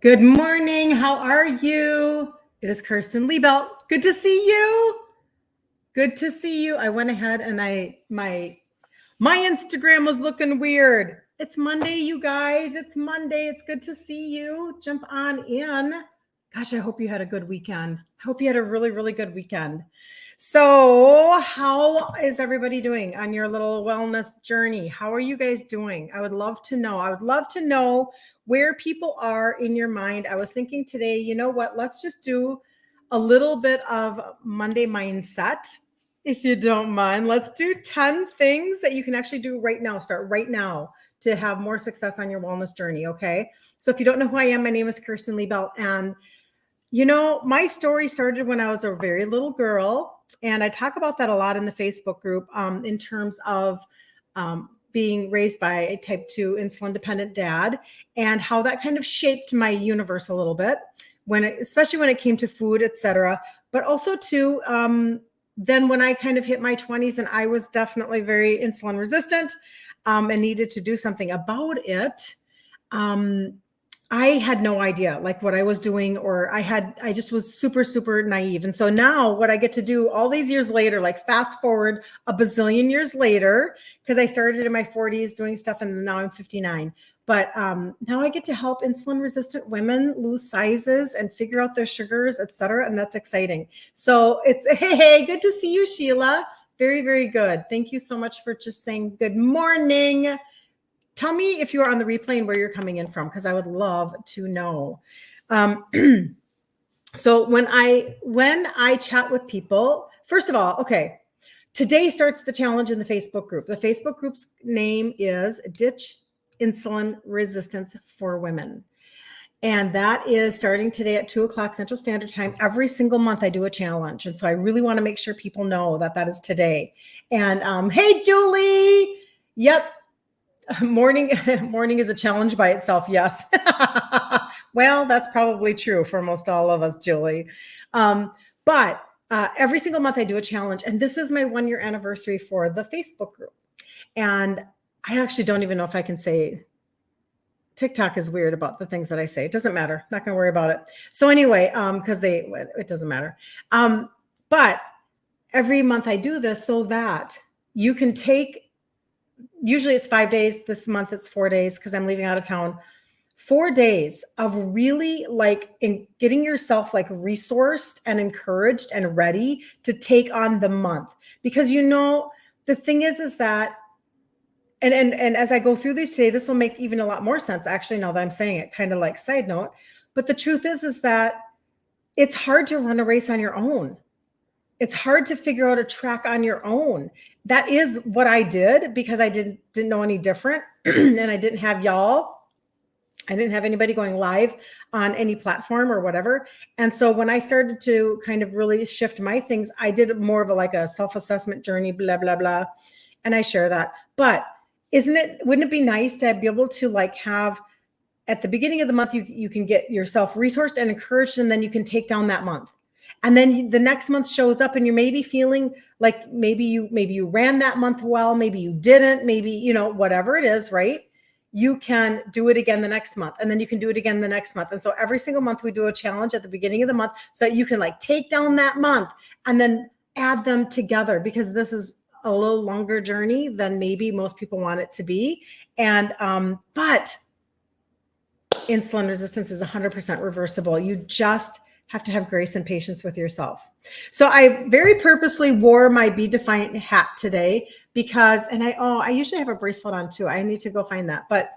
Good morning. How are you? It is Kirsten Liebelt. Good to see you. Good to see you. I went ahead and my Instagram was looking weird. It's Monday, you guys. It's Monday. It's good to see you. Jump on in. Gosh, I hope you had a good weekend. I hope you had a really, really good weekend. So, how is everybody doing on your little wellness journey? How are you guys doing? I would love to know. I would love to know where people are in your mind. I was thinking today, you know what? Let's just do a little bit of Monday mindset, if you don't mind. Let's do 10 things that you can actually do right now. Start right now to have more success on your wellness journey. Okay. So if you don't know who I am, my name is Kirsten Liebelt. And you know, my story started when I was a very little girl. And I talk about that a lot in the Facebook group in terms of being raised by a type 2 insulin dependent dad and how that kind of shaped my universe a little bit especially when it came to food, etc. But also too, then when I kind of hit my 20s and I was definitely very insulin resistant and needed to do something about it. I had no idea like what I was doing, or I just was super, super naive. And so now what I get to do all these years later, like fast forward a bazillion years later, because I started in my 40s doing stuff and now I'm 59. But now I get to help insulin resistant women lose sizes and figure out their sugars, et cetera. And that's exciting. So it's, hey, good to see you, Sheila. Very, very good. Thank you so much for just saying good morning. Tell me if you are on the replay and where you're coming in from, because I would love to know. So when I chat with people, first of all, okay, today starts the challenge in the Facebook group. The Facebook group's name is Ditch Insulin Resistance for Women. And that is starting today at 2:00 Central Standard Time. Every single month I do a challenge. And so I really want to make sure people know that that is today. And hey, Julie. Yep. Morning is a challenge by itself. Yes. Well, that's probably true for most all of us, Julie. But every single month I do a challenge, and this is my 1-year anniversary for the Facebook group. And I actually don't even know if I can say TikTok is weird about the things that I say. It doesn't matter. Not going to worry about it. So anyway, because it doesn't matter. But every month I do this so that you can take. Usually it's 5 days. This month it's 4 days because I'm leaving out of town. 4 days of really like in getting yourself like resourced and encouraged and ready to take on the month. Because you know, the thing is that, and as I go through these today, this will make even a lot more sense actually now that I'm saying it, kind of like side note. But the truth is that it's hard to run a race on your own. It's hard to figure out a track on your own. That is what I did because I didn't know any different. And I didn't have y'all. I didn't have anybody going live on any platform or whatever. And so when I started to kind of really shift my things, I did more of a self-assessment journey, blah, blah, blah. And I share that. But wouldn't it be nice to be able to like have at the beginning of the month, you can get yourself resourced and encouraged, and then you can take down that month. And then the next month shows up and you're maybe feeling like maybe you ran that month well, maybe you didn't, maybe, you know, whatever it is, right? You can do it again the next month, and then you can do it again the next month. And so every single month we do a challenge at the beginning of the month so that you can like take down that month and then add them together, because this is a little longer journey than maybe most people want it to be. And, but insulin resistance is 100% reversible. You just have to have grace and patience with yourself. So I very purposely wore my Be Defiant hat today because, and I usually have a bracelet on too. I need to go find that. But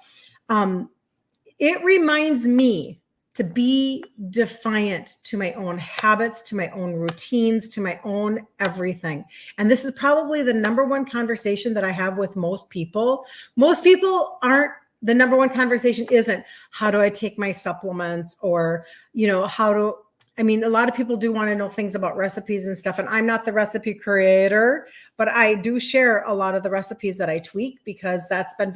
it reminds me to be defiant to my own habits, to my own routines, to my own everything. And this is probably the number one conversation that I have with most people. Most people aren't, the number one conversation isn't how do I take my supplements, or, you know, a lot of people do want to know things about recipes and stuff. And I'm not the recipe creator, but I do share a lot of the recipes that I tweak because that's been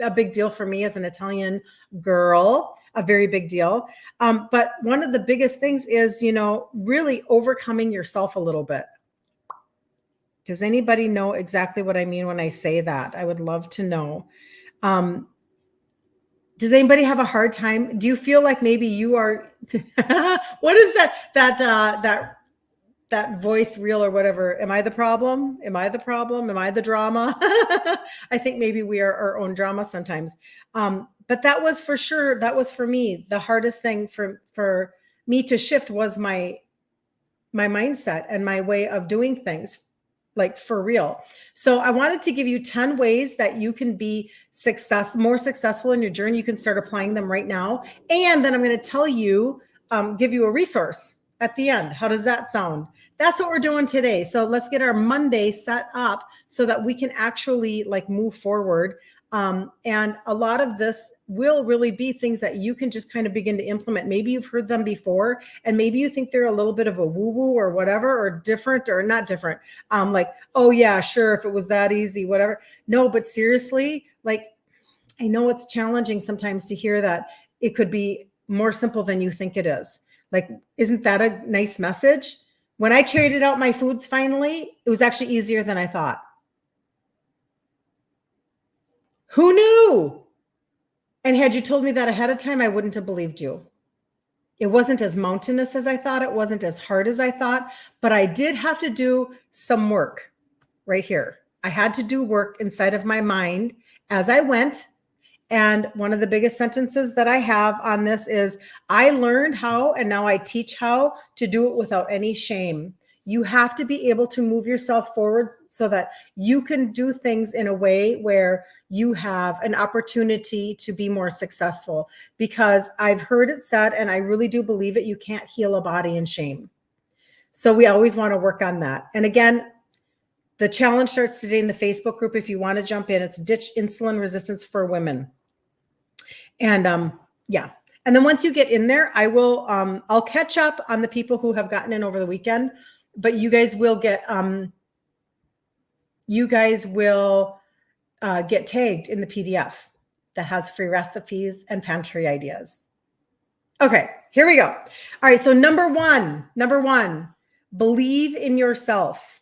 a big deal for me as an Italian girl, a very big deal. But one of the biggest things is, you know, really overcoming yourself a little bit. Does anybody know exactly what I mean when I say that? I would love to know. Does anybody have a hard time? Do you feel like maybe you are, what is that voice reel or whatever? Am I the problem? Am I the problem? Am I the drama? I think maybe we are our own drama sometimes. But that was for sure. That was for me. The hardest thing for me to shift was my mindset and my way of doing things, like for real. So I wanted to give you 10 ways that you can be more successful in your journey. You can start applying them right now. And then I'm going to tell you, give you a resource at the end. How does that sound? That's what we're doing today. So let's get our Monday set up so that we can actually like move forward. And a lot of this will really be things that you can just kind of begin to implement. Maybe you've heard them before, and maybe you think they're a little bit of a woo-woo or whatever, or different or not different. Like, oh yeah, sure, if it was that easy, whatever. No, but seriously, like, I know it's challenging sometimes to hear that it could be more simple than you think it is. Like, isn't that a nice message? When I traded out my foods finally, it was actually easier than I thought. Who knew? And had you told me that ahead of time, I wouldn't have believed you. It wasn't as mountainous as I thought. It wasn't as hard as I thought, but I did have to do some work right here. I had to do work inside of my mind as I went. And one of the biggest sentences that I have on this is, I learned how, and now I teach how to do it without any shame. You have to be able to move yourself forward so that you can do things in a way where you have an opportunity to be more successful. Because I've heard it said, and I really do believe it, you can't heal a body in shame. So we always want to work on that. And again, the challenge starts today in the Facebook group. If you want to jump in, it's Ditch Insulin Resistance for Women. And yeah. And then once you get in there, I'll catch up on the people who have gotten in over the weekend. But you guys will get tagged in the PDF that has free recipes and pantry ideas. Okay, here we go. All right, so number one, believe in yourself.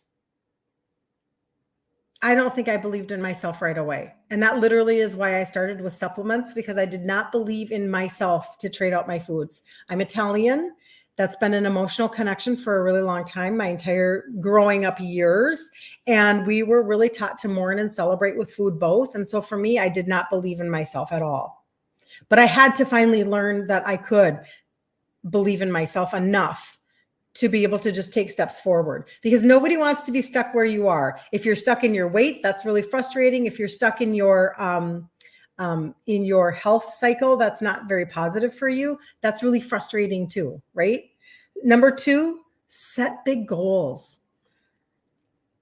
I don't think I believed in myself right away. And that literally is why I started with supplements, because I did not believe in myself to trade out my foods. I'm Italian. That's been an emotional connection for a really long time, my entire growing up years. And we were really taught to mourn and celebrate with food both. And so for me, I did not believe in myself at all. But I had to finally learn that I could believe in myself enough to be able to just take steps forward, because nobody wants to be stuck where you are. If you're stuck in your weight, that's really frustrating. If you're stuck in your health cycle, that's not very positive for you. That's really frustrating too, right? Number 2, set big goals.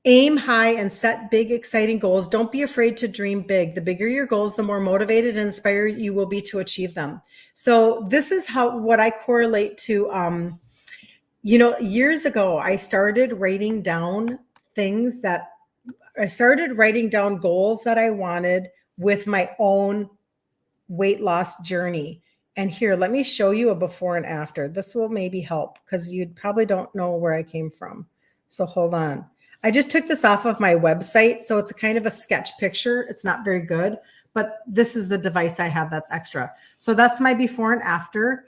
Aim high and set big, exciting goals. Don't be afraid to dream big. The bigger your goals, the more motivated and inspired you will be to achieve them. So this is what I correlate to, years ago, I started writing down goals that I wanted with my own weight loss journey. And here, let me show you a before and after. This will maybe help, because you probably don't know where I came from. So hold on. I just took this off of my website. So it's a kind of a sketch picture. It's not very good, but this is the device I have that's extra. So that's my before and after.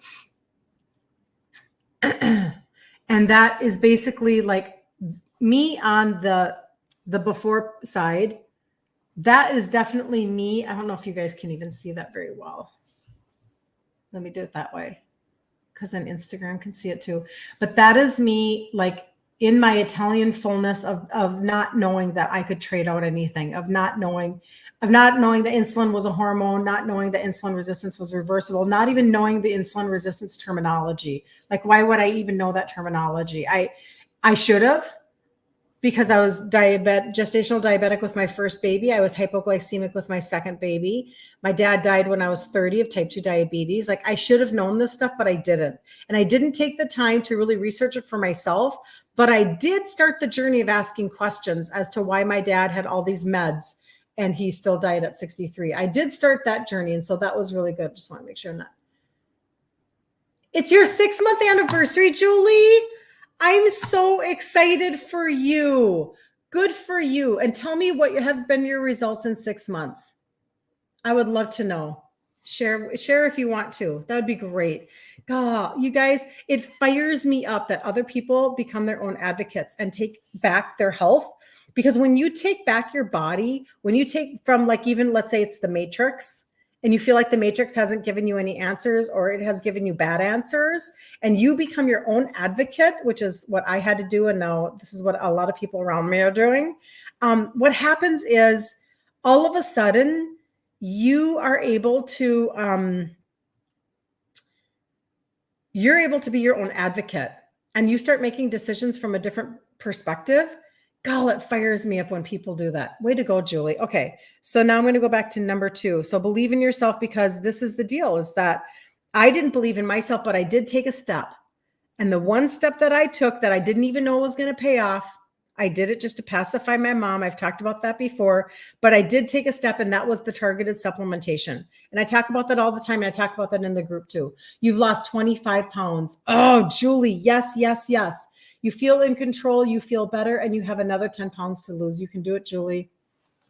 And that is basically like me on the before side. That is definitely me. I don't know if you guys can even see that very well. Let me do it that way, because then Instagram can see it too. But that is me, like in my Italian fullness of not knowing that I could trade out anything, of not knowing that insulin was a hormone, not knowing that insulin resistance was reversible, not even knowing the insulin resistance terminology. Like, why would I even know that terminology? I should have, because I was gestational diabetic with my first baby. I was hypoglycemic with my second baby. My dad died when I was 30 of type 2 diabetes. Like, I should have known this stuff, but I didn't. And I didn't take the time to really research it for myself. But I did start the journey of asking questions as to why my dad had all these meds and he still died at 63. I did start that journey. And so that was really good. Just want to make sure not. It's your 6-month anniversary, Julie. I'm so excited for you. Good for you. And tell me what have been your results in 6 months. I would love to know. Share if you want to. That would be great. God, you guys, it fires me up that other people become their own advocates and take back their health. Because when you take back your body, when you take from, like, even let's say it's the Matrix, and you feel like the Matrix hasn't given you any answers, or it has given you bad answers, and you become your own advocate, which is what I had to do. And now this is what a lot of people around me are doing. What happens is all of a sudden, you are able to you're able to be your own advocate, and you start making decisions from a different perspective. God, it fires me up when people do that. Way to go, Julie. Okay, so now I'm going to go back to number 2. So believe in yourself, because this is the deal, is that I didn't believe in myself, but I did take a step. And the one step that I took that I didn't even know was going to pay off, I did it just to pacify my mom. I've talked about that before, but I did take a step, and that was the targeted supplementation. And I talk about that all the time, and I talk about that in the group too. You've lost 25 pounds. Oh, Julie, yes, yes, yes. You feel in control, you feel better, and you have another 10 pounds to lose. You can do it, Julie.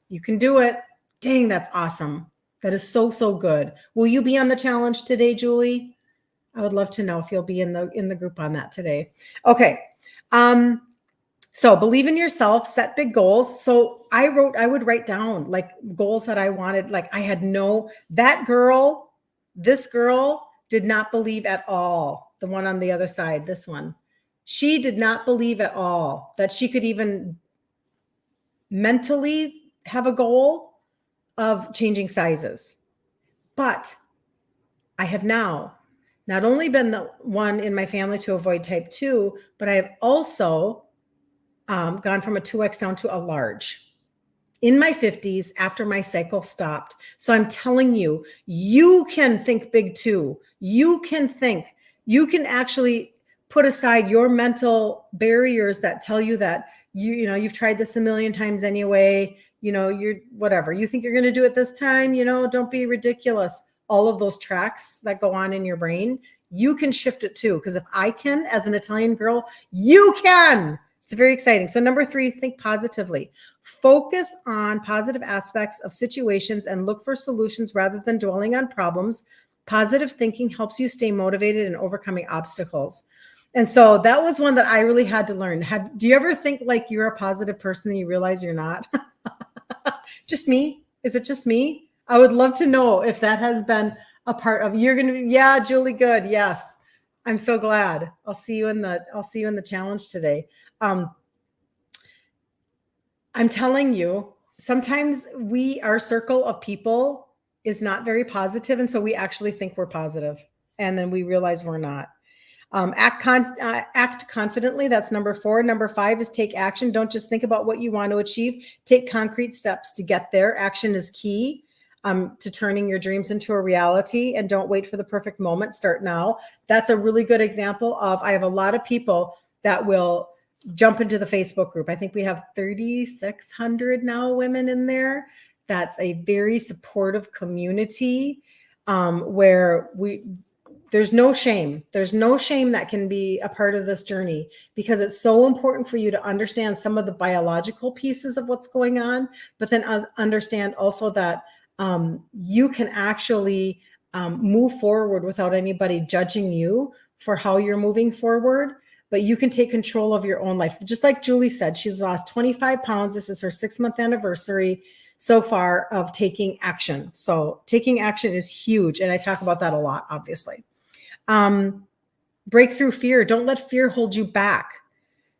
You can do it. Dang, that's awesome. That is so, so good. Will you be on the challenge today, Julie? I would love to know if you'll be in the group on that today. Okay. So believe in yourself, set big goals. So I would write down like goals that I wanted. Like I had this girl did not believe at all. The one on the other side, this one, she did not believe at all that she could even mentally have a goal of changing sizes. But I have now not only been the one in my family to avoid type 2, but I have also gone from a 2X down to a large in my 50s after my cycle stopped. So I'm telling you, you can think big too. You can actually put aside your mental barriers that tell you that you've tried this a million times anyway. You're whatever. You think you're going to do it this time, don't be ridiculous. All of those tracks that go on in your brain, you can shift it too. Because if I can, as an Italian girl, you can. It's very exciting. So number 3, think positively. Focus on positive aspects of situations and look for solutions rather than dwelling on problems. Positive thinking helps you stay motivated and overcoming obstacles. And so that was one that I really had to learn. Do you ever think like you're a positive person and you realize you're not? Just me? Is it just me? I would love to know if that has been a part of yeah, Julie, good. Yes. I'm so glad. I'll see you in the challenge today. I'm telling you, sometimes our circle of people is not very positive. And so we actually think we're positive, and then we realize we're not. Act confidently. That's number 4. Number 5 is take action. Don't just think about what you want to achieve. Take concrete steps to get there. Action is key to turning your dreams into a reality, and don't wait for the perfect moment. Start now. That's a really good example of, I have a lot of people that will jump into the Facebook group. I think we have 3,600 now women in there. That's a very supportive community where there's no shame. There's no shame that can be a part of this journey, because it's so important for you to understand some of the biological pieces of what's going on, but then understand also that you can actually move forward without anybody judging you for how you're moving forward. But you can take control of your own life. Just like Julie said, she's lost 25 pounds. This is her 6-month anniversary so far of taking action. So taking action is huge. And I talk about that a lot, obviously. Break through fear. Don't let fear hold you back.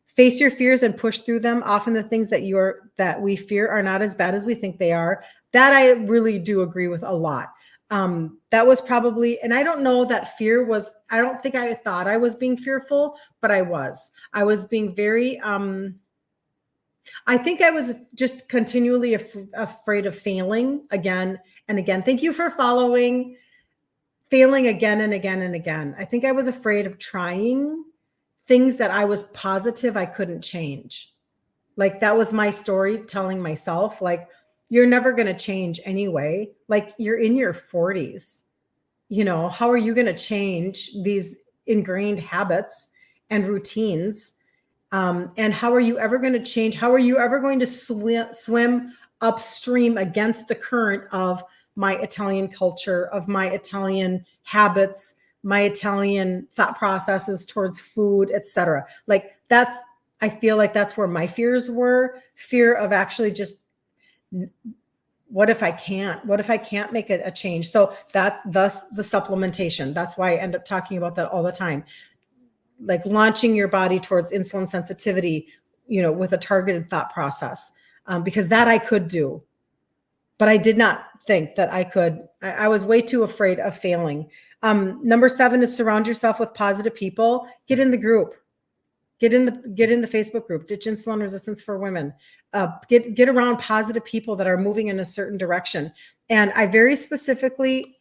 Face your fears and push through them. Often the things that we fear are not as bad as we think they are. That I really do agree with a lot. That was probably, and I don't know that fear was, I don't think I thought I was being fearful, but I was being very, I think I was just continually afraid of failing again and again. Thank you for following. Failing again and again and again. I think I was afraid of trying things that I was positive I couldn't change. Like that was my story telling myself, like, you're never going to change anyway. Like you're in your 40s, how are you going to change these ingrained habits and routines? And how are you ever going to change? How are you ever going to swim upstream against the current of my Italian culture, of my Italian habits, my Italian thought processes towards food, etc. Like I feel like that's where my fears were. Fear of actually just, what if I can't? What if I can't make a change? So thus the supplementation. That's why I end up talking about that all the time. Like launching your body towards insulin sensitivity, with a targeted thought process, because that I could do, but I did not think that I could. I was way too afraid of failing. Number 7 is surround yourself with positive people. Get in the group. Get in the Facebook group, Ditch Insulin Resistance for Women. Get around positive people that are moving in a certain direction. And I very specifically,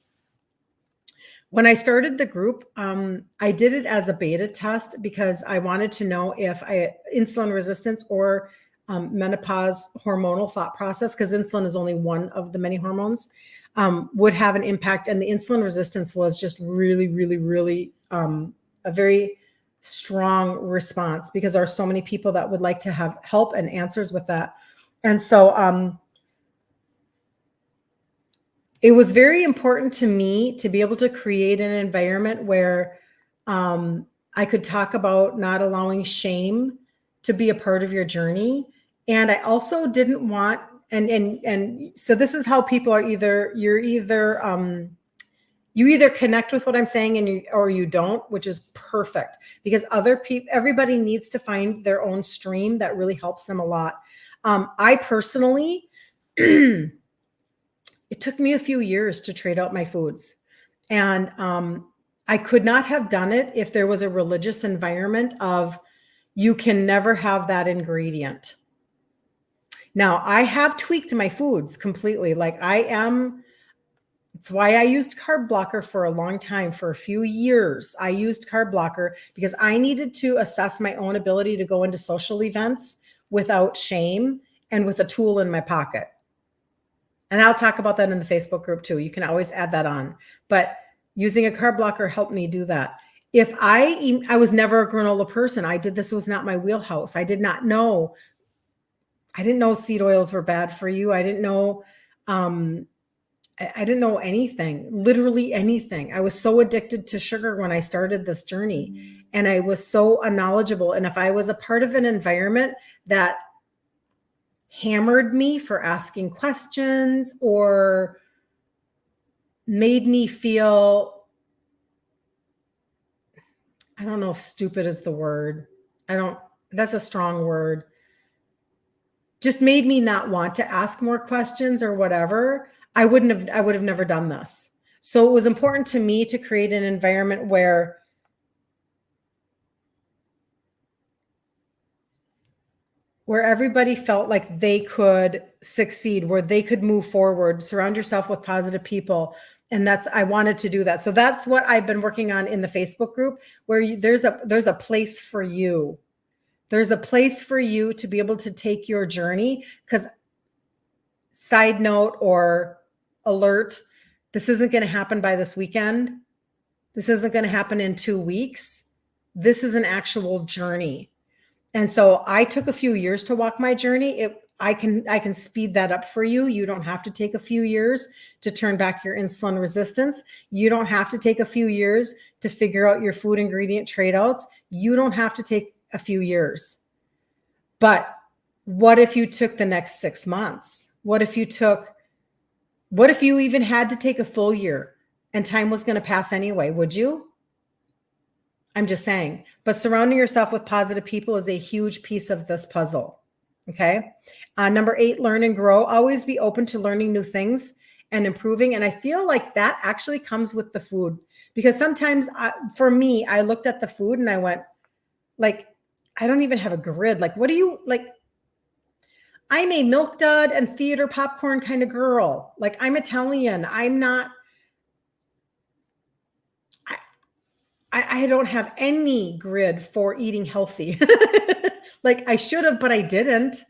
when I started the group, I did it as a beta test because I wanted to know if insulin resistance or menopause hormonal thought process, because insulin is only one of the many hormones, would have an impact. And the insulin resistance was just really, really, really a very strong response, because there are so many people that would like to have help and answers with that. And so it was very important to me to be able to create an environment where I could talk about not allowing shame to be a part of your journey. And I also didn't want, and so this is how people are you either connect with what I'm saying or you don't, which is perfect, because everybody needs to find their own stream that really helps them a lot. I personally, it took me a few years to trade out my foods, and I could not have done it if there was a religious environment of, you can never have that ingredient. Now, I have tweaked my foods completely. Like it's why I used carb blocker for a long time. For a few years, I used carb blocker because I needed to assess my own ability to go into social events without shame and with a tool in my pocket. And I'll talk about that in the Facebook group too. You can always add that on. But using a carb blocker helped me do that. If I was never a granola person. This was not my wheelhouse. I didn't know seed oils were bad for you. I didn't know anything, literally anything. I was so addicted to sugar when I started this journey, and I was so unknowledgeable. And if I was a part of an environment that hammered me for asking questions or made me feel, I don't know if stupid is the word. That's a strong word. Just made me not want to ask more questions or whatever, I would have never done this. So it was important to me to create an environment where everybody felt like they could succeed, where they could move forward. Surround yourself with positive people. And I wanted to do that. So that's what I've been working on in the Facebook group, where there's a place for you. There's a place for you to be able to take your journey. Because side note or alert, this isn't going to happen by this weekend. This isn't going to happen in 2 weeks. This is an actual journey. And so I took a few years to walk my journey. I can speed that up for you. You don't have to take a few years to turn back your insulin resistance. You don't have to take a few years to figure out your food ingredient trade-outs. You don't have to take a few years. But what if you took the next 6 months? What if you even had to take a full year and time was going to pass anyway? Would you? I'm just saying. But surrounding yourself with positive people is a huge piece of this puzzle. Okay. Number 8, learn and grow. Always be open to learning new things and improving. And I feel like that actually comes with the food, because sometimes for me, I looked at the food and I went, like, I don't even have a grid. Like, what do you like? I'm a milk dud and theater popcorn kind of girl. Like, I'm Italian. I'm not, I don't have any grid for eating healthy. Like, I should have, but I didn't,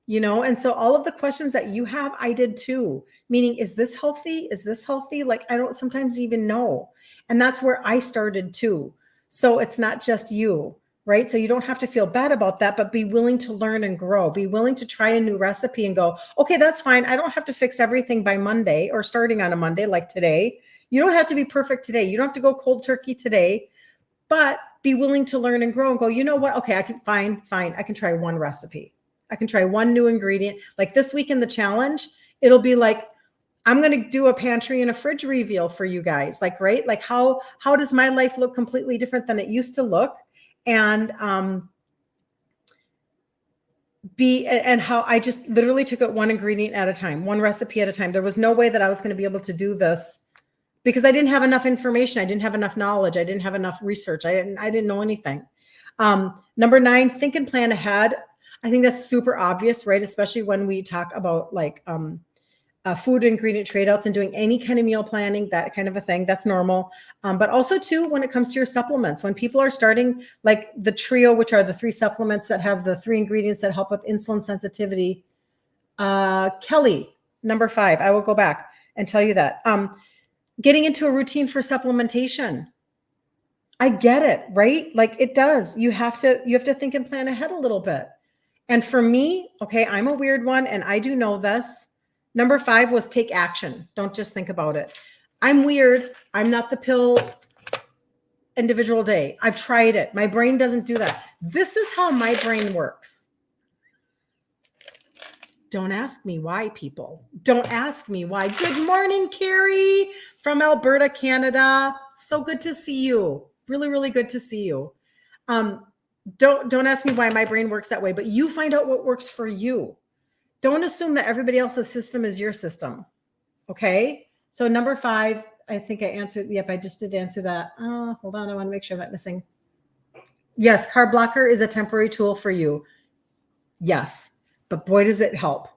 And so all of the questions that you have, I did too. Meaning, is this healthy? Is this healthy? Like, I don't sometimes even know. And that's where I started too. So it's not just you. right? So you don't have to feel bad about that, but be willing to learn and grow. Be willing to try a new recipe and go, okay, that's fine. I don't have to fix everything by Monday or starting on a Monday like today. You don't have to be perfect today. You don't have to go cold turkey today, but be willing to learn and grow and go, you know what? Okay, I can fine. I can try one recipe. I can try one new ingredient. Like this week in the challenge, it'll be like, I'm going to do a pantry and a fridge reveal for you guys. Like, right? Like how does my life look completely different than it used to look? And how I just literally took it one ingredient at a time, one recipe at a time. There was no way that I was going to be able to do this because I didn't have enough information. I didn't have enough knowledge. I didn't have enough research. I didn't know anything. Number 9, think and plan ahead. I think that's super obvious, right? Especially when we talk about like food ingredient trade outs and doing any kind of meal planning, that kind of a thing. That's normal. But also too, when it comes to your supplements, when people are starting like the trio, which are the 3 supplements that have the 3 ingredients that help with insulin sensitivity. Kelly, number 5, I will go back and tell you that. Getting into a routine for supplementation. I get it, right? Like it does. You have to think and plan ahead a little bit. And for me, okay, I'm a weird one and I do know this. Number 5 was take action. Don't just think about it. I'm weird. I'm not the pill individual day. I've tried it. My brain doesn't do that. This is how my brain works. Don't ask me why, people. Don't ask me why. Good morning, Carrie from Alberta, Canada. So good to see you. Really, really good to see you. Don't ask me why my brain works that way, but you find out what works for you. Don't assume that everybody else's system is your system. Okay. So number 5, I think I answered. Yep. I just did answer that. Hold on. I want to make sure I'm not missing. Yes. Carb blocker is a temporary tool for you. Yes. But boy, does it help.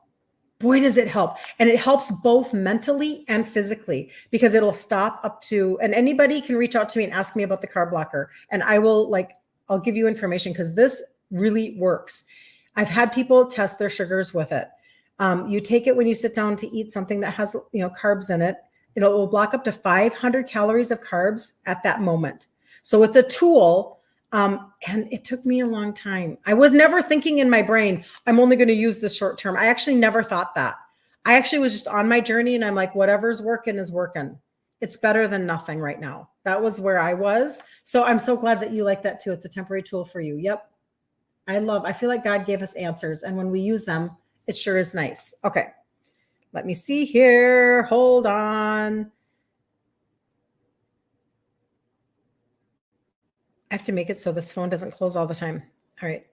Boy, does it help. And it helps both mentally and physically because it'll stop up to, and anybody can reach out to me and ask me about the carb blocker. And I'll give you information because this really works. I've had people test their sugars with it. You take it when you sit down to eat something that has, carbs in it. It will block up to 500 calories of carbs at that moment. So it's a tool. And it took me a long time. I was never thinking in my brain, I'm only going to use this short term. I actually never thought that. I actually was just on my journey and I'm like, whatever's working is working. It's better than nothing right now. That was where I was. So I'm so glad that you like that too. It's a temporary tool for you. Yep. I feel like God gave us answers. And when we use them, it sure is nice. Okay. Let me see here. Hold on. I have to make it so this phone doesn't close all the time. All right.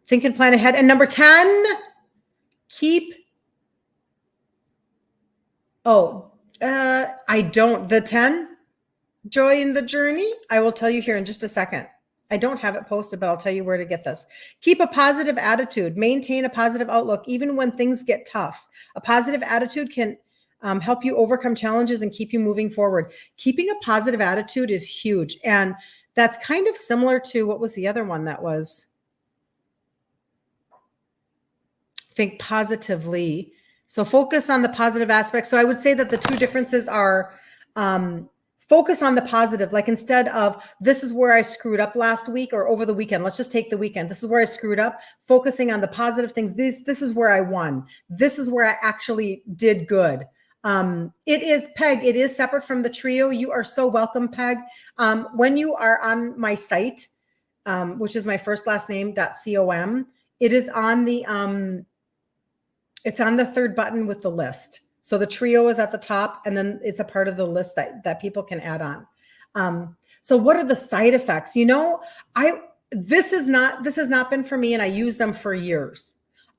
Think and plan ahead. And number 10, I don't. The 10, joy in the journey. I will tell you here in just a second. I don't have it posted, but I'll tell you where to get this. Keep a positive attitude. Maintain a positive outlook, even when things get tough. A positive attitude can help you overcome challenges and keep you moving forward. Keeping a positive attitude is huge. And that's kind of similar to what was the other one that was think positively. So focus on the positive aspects. So I would say that the 2 differences are focus on the positive. Like instead of this is where I screwed up last week or over the weekend, let's just take the weekend. This is where I screwed up, focusing on the positive things. This is where I won. This is where I actually did good. It is Peg. It is separate from the trio. You are so welcome, Peg. When you are on my site, which is my first last name.com, it is on the, it's on the 3rd button with the list. So the trio is at the top and then it's a part of the list that people can add on. So what are the side effects? This has not been for me and I use them for years.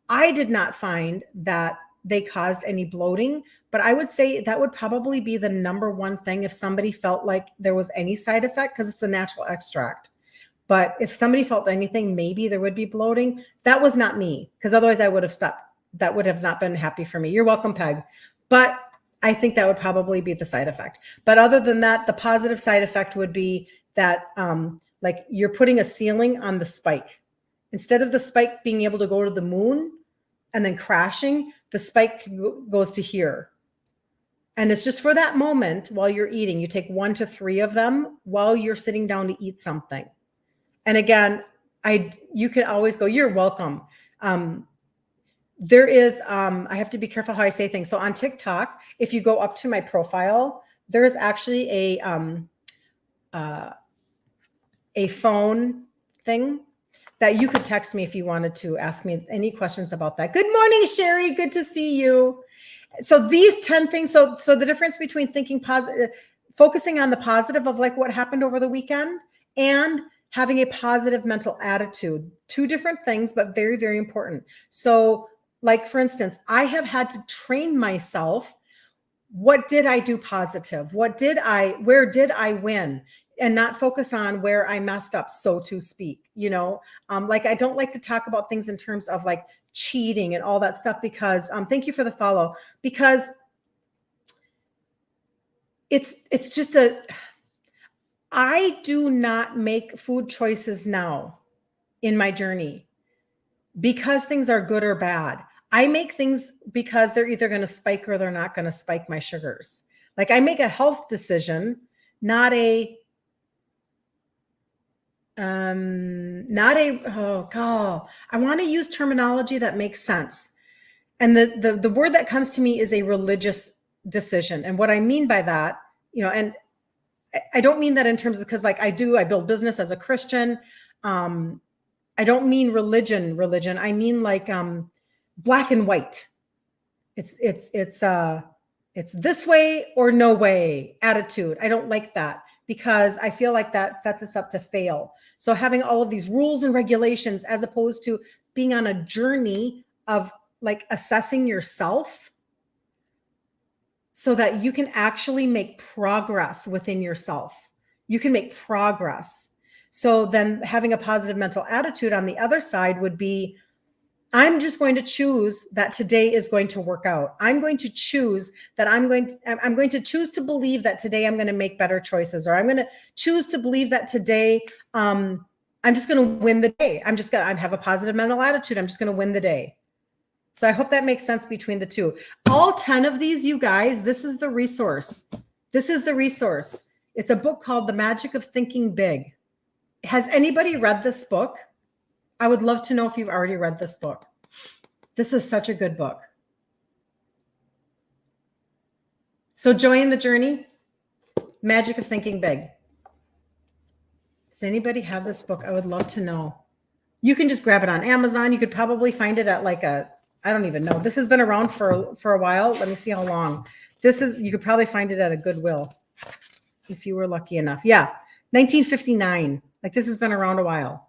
I did not find that they caused any bloating, but I would say that would probably be the number 1 thing if somebody felt like there was any side effect because it's a natural extract. But if somebody felt anything, maybe there would be bloating. That was not me because otherwise I would have stopped. That would have not been happy for me. You're welcome, Peg. But I think that would probably be the side effect. But other than that, the positive side effect would be that like you're putting a ceiling on the spike. Instead of the spike being able to go to the moon and then crashing, the spike goes to here. And it's just for that moment while you're eating. You take 1 to 3 of them while you're sitting down to eat something. And again, you can always go, you're welcome. There is, I have to be careful how I say things. So on TikTok, if you go up to my profile, there is actually a phone thing that you could text me if you wanted to ask me any questions about that. Good morning, Sherry. Good to see you. So these 10 things. So the difference between thinking positive, focusing on the positive of like what happened over the weekend, and having a positive mental attitude, 2 different things, but very, very important. So like, for instance, I have had to train myself. What did I do positive? where did I win? And not focus on where I messed up, so to speak, like I don't like to talk about things in terms of like cheating and all that stuff, because thank you for the follow, because it's just I do not make food choices now in my journey because things are good or bad. I make things because they're either going to spike or they're not going to spike my sugars. Like I make a health decision, not a oh God, I want to use terminology that makes sense. And the word that comes to me is a religious decision. And what I mean by that, and I don't mean that in terms of, because like I build business as a Christian. I don't mean religion. I mean like black and white. It's this way or no way attitude. I don't like that, because I feel like that sets us up to fail. So having all of these rules and regulations, as opposed to being on a journey of like assessing yourself so that you can actually make progress within yourself. You can make progress. So then having a positive mental attitude on the other side would be, I'm just going to choose that today is going to work out. I'm going to choose that I'm going to choose to believe that today I'm going to make better choices, or I'm going to choose to believe that today I'm just going to win the day. I have a positive mental attitude. I'm just going to win the day. So I hope that makes sense between the two. All 10 of these, you guys, this is the resource. It's a book called The Magic of Thinking Big. Has anybody read this book? I would love to know if you've already read this book. This is such a good book. So Joy in the Journey, Magic of Thinking Big. Does anybody have this book? I would love to know. You can just grab it on Amazon. You could probably find it at like I don't even know. This has been around for a while. Let me see how long. You could probably find it at a Goodwill if you were lucky enough. Yeah, 1959. Like this has been around a while.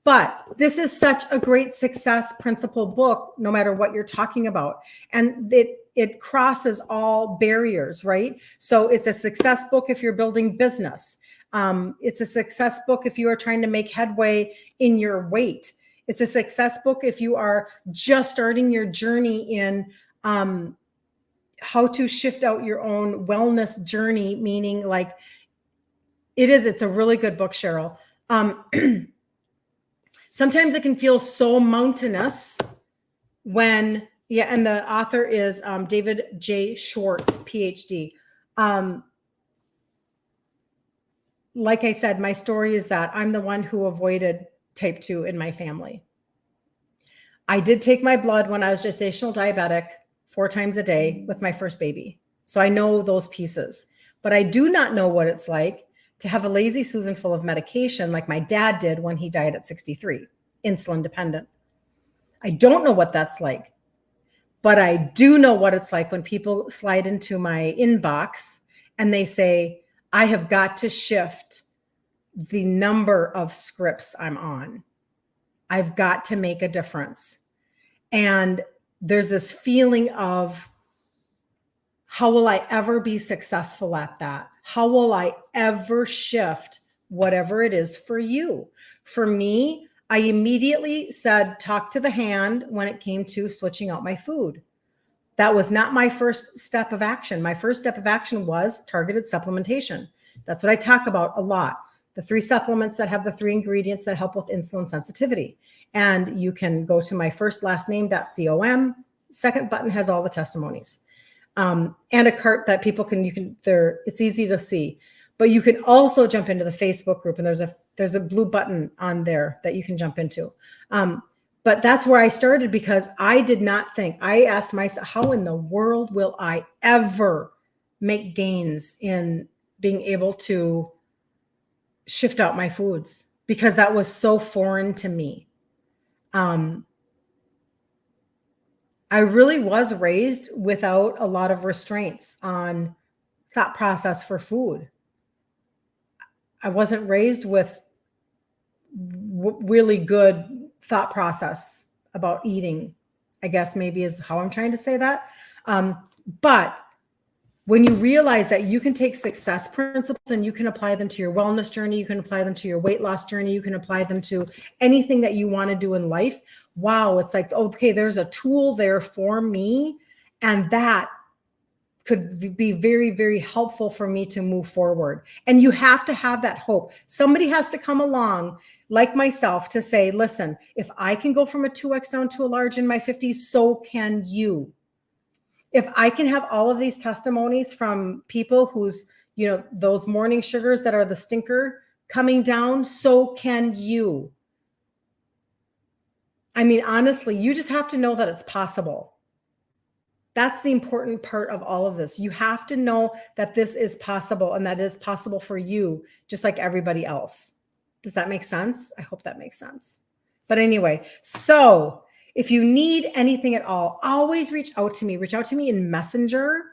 But this is such a great success principle book, no matter what you're talking about. And it crosses all barriers, right? So it's a success book if you're building business. It's a success book if you are trying to make headway in your weight. It's a success book if you are just starting your journey in how to shift out your own wellness journey, meaning like it's a really good book, Cheryl. Sometimes it can feel so mountainous and the author is David J. Schwartz, PhD. Like I said, my story is that I'm the one who avoided type 2 in my family. I did take my blood when I was gestational diabetic 4 times a day with my first baby. So I know those pieces, but I do not know what it's like to have a lazy Susan full of medication like my dad did when he died at 63, insulin dependent. I don't know what that's like, but I do know what it's like when people slide into my inbox and they say, I have got to shift the number of scripts I'm on. I've got to make a difference. And there's this feeling of, how will I ever be successful at that? How will I ever shift whatever it is for you? For me, I immediately said, talk to the hand when it came to switching out my food. That was not my first step of action. My first step of action was targeted supplementation. That's what I talk about a lot. The 3 supplements that have the 3 ingredients that help with insulin sensitivity. And you can go to my firstlastname.com. Second button has all the testimonies. And a cart that people it's easy to see, but you can also jump into the Facebook group, and there's a There's a blue button on there that you can jump into. But that's where I started because I did not think, I asked myself, how in the world will I ever make gains in being able to shift out my foods? Because that was so foreign to me. I really was raised without a lot of restraints on thought process for food. I wasn't raised with really good thought process about eating, I guess maybe is how I'm trying to say that. But when you realize that you can take success principles and you can apply them to your wellness journey, you can apply them to your weight loss journey, you can apply them to anything that you want to do in life. Wow, it's like, okay, there's a tool there for me, and that could be very, very helpful for me to move forward. And you have to have that hope. Somebody has to come along like myself to say, listen, if I can go from a 2X down to a large in my 50s, so can you. If I can have all of these testimonies from people who's, those morning sugars that are the stinker coming down, so can you. I mean, honestly, you just have to know that it's possible. That's the important part of all of this. You have to know that this is possible and that it's possible for you, just like everybody else. Does that make sense? I hope that makes sense. But anyway, so if you need anything at all, always reach out to me. Reach out to me in Messenger.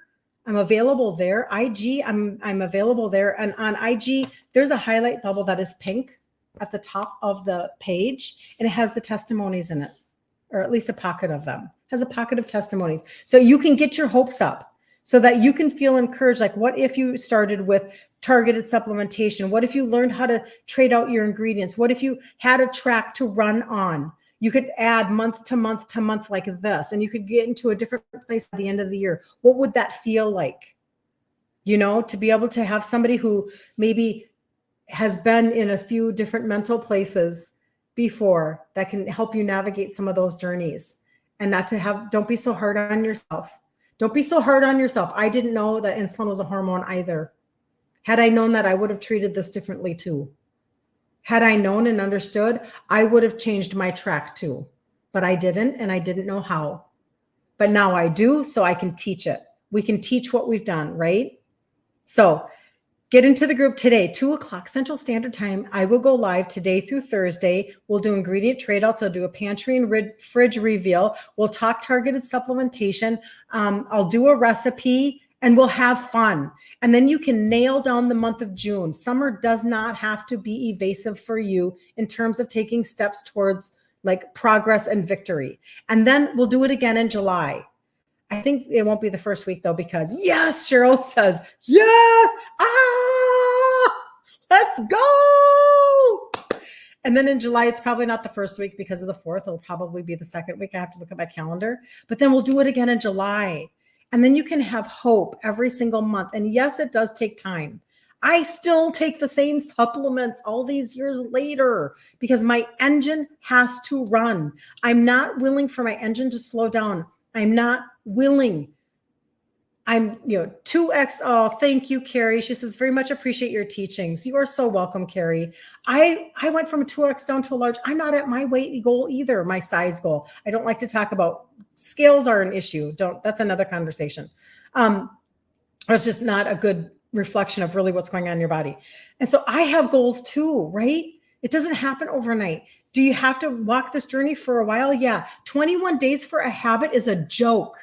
I'm available there. IG, I'm available there. And on IG, there's a highlight bubble that is pink at the top of the page, and it has the testimonies in it, or at least a pocket of them. It has a pocket of testimonies. So you can get your hopes up so that you can feel encouraged. Like, what if you started with targeted supplementation? What if you learned how to trade out your ingredients? What if you had a track to run on? You could add month to month to month like this, and you could get into a different place at the end of the year. What would that feel like? To be able to have somebody who maybe has been in a few different mental places before that can help you navigate some of those journeys, and not to have, don't be so hard on yourself. Don't be so hard on yourself. I didn't know that insulin was a hormone either. Had I known that, I would have treated this differently too. Had I known and understood, I would have changed my track too, but I didn't, and I didn't know how. But now I do, so I can teach it. We can teach what we've done, right? So get into the group today, 2:00 Central Standard Time. I will go live today through Thursday. We'll do ingredient trade outs. I'll do a pantry and fridge reveal. We'll talk targeted supplementation. I'll do a recipe, and we'll have fun. And then you can nail down the month of June. Summer does not have to be evasive for you in terms of taking steps towards like progress and victory. And then we'll do it again in July. I think it won't be the first week though, because yes, Cheryl says, yes, let's go. And then in July, it's probably not the first week because of the 4th. It'll probably be the second week. I have to look at my calendar, but then we'll do it again in July. And then you can have hope every single month. And yes, it does take time. I still take the same supplements all these years later because my engine has to run. I'm not willing for my engine to slow down. I'm not willing. I'm, 2X. Oh, thank you, Carrie. She says, very much appreciate your teachings. You are so welcome, Carrie. I went from a 2X down to a large. I'm not at my weight goal either, my size goal. I don't like to talk about scales are an issue. That's another conversation. It's just not a good reflection of really what's going on in your body. And so I have goals too, right? It doesn't happen overnight. Do you have to walk this journey for a while? Yeah. 21 days for a habit is a joke.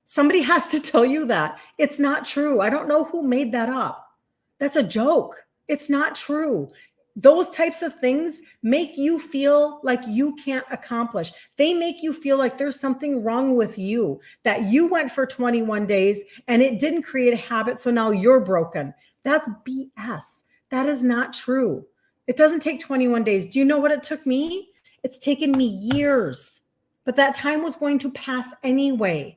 Somebody has to tell you that. It's not true. I don't know who made that up. That's a joke. It's not true. Those types of things make you feel like you can't accomplish. They make you feel like there's something wrong with you, that you went for 21 days and it didn't create a habit, so now you're broken. That's BS. That is not true. It doesn't take 21 days. Do you know what it took me? It's taken me years, but that time was going to pass anyway.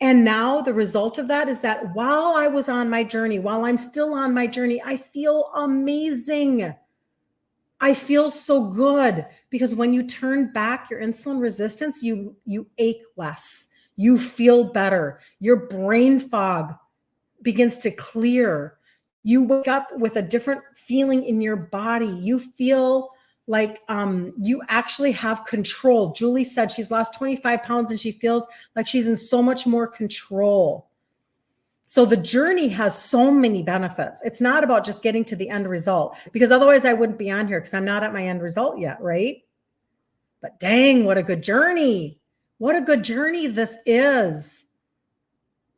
And now the result of that is that while I was on my journey, while I'm still on my journey, I feel amazing. I feel so good because when you turn back your insulin resistance, you ache less. You feel better. Your brain fog begins to clear. You wake up with a different feeling in your body. You feel like you actually have control. Julie said she's lost 25 pounds and she feels like she's in so much more control. So the journey has so many benefits. It's not about just getting to the end result, because otherwise I wouldn't be on here, because I'm not at my end result yet, right? But dang, what a good journey. What a good journey this is.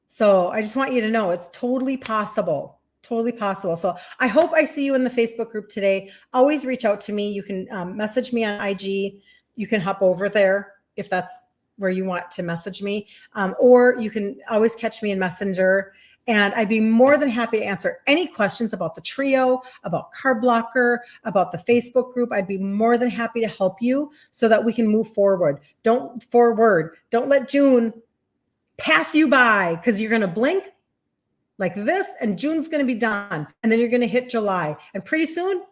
So I just want you to know it's totally possible. Totally possible. So I hope I see you in the Facebook group today. Always reach out to me. You can message me on IG. You can hop over there if that's where you want to message me. Or you can always catch me in Messenger. And I'd be more than happy to answer any questions about the trio, about Carb Blocker, about the Facebook group. I'd be more than happy to help you so that we can move forward. Don't let June pass you by, because you're going to blink like this and June's going to be done. And then you're going to hit July. And pretty soon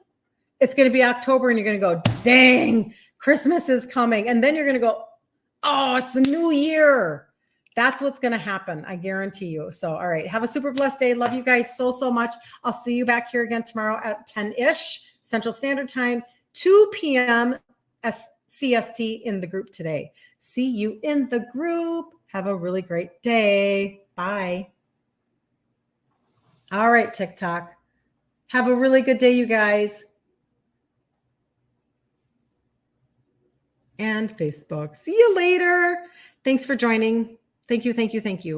it's going to be October and you're going to go, dang, Christmas is coming. And then you're going to go, oh, it's the new year. That's what's going to happen. I guarantee you. So, all right. Have a super blessed day. Love you guys so, so much. I'll see you back here again tomorrow at 10-ish Central Standard Time, 2 p.m. CST in the group today. See you in the group. Have a really great day. Bye. All right, TikTok. Have a really good day, you guys. And Facebook. See you later. Thanks for joining. Thank you, thank you, thank you.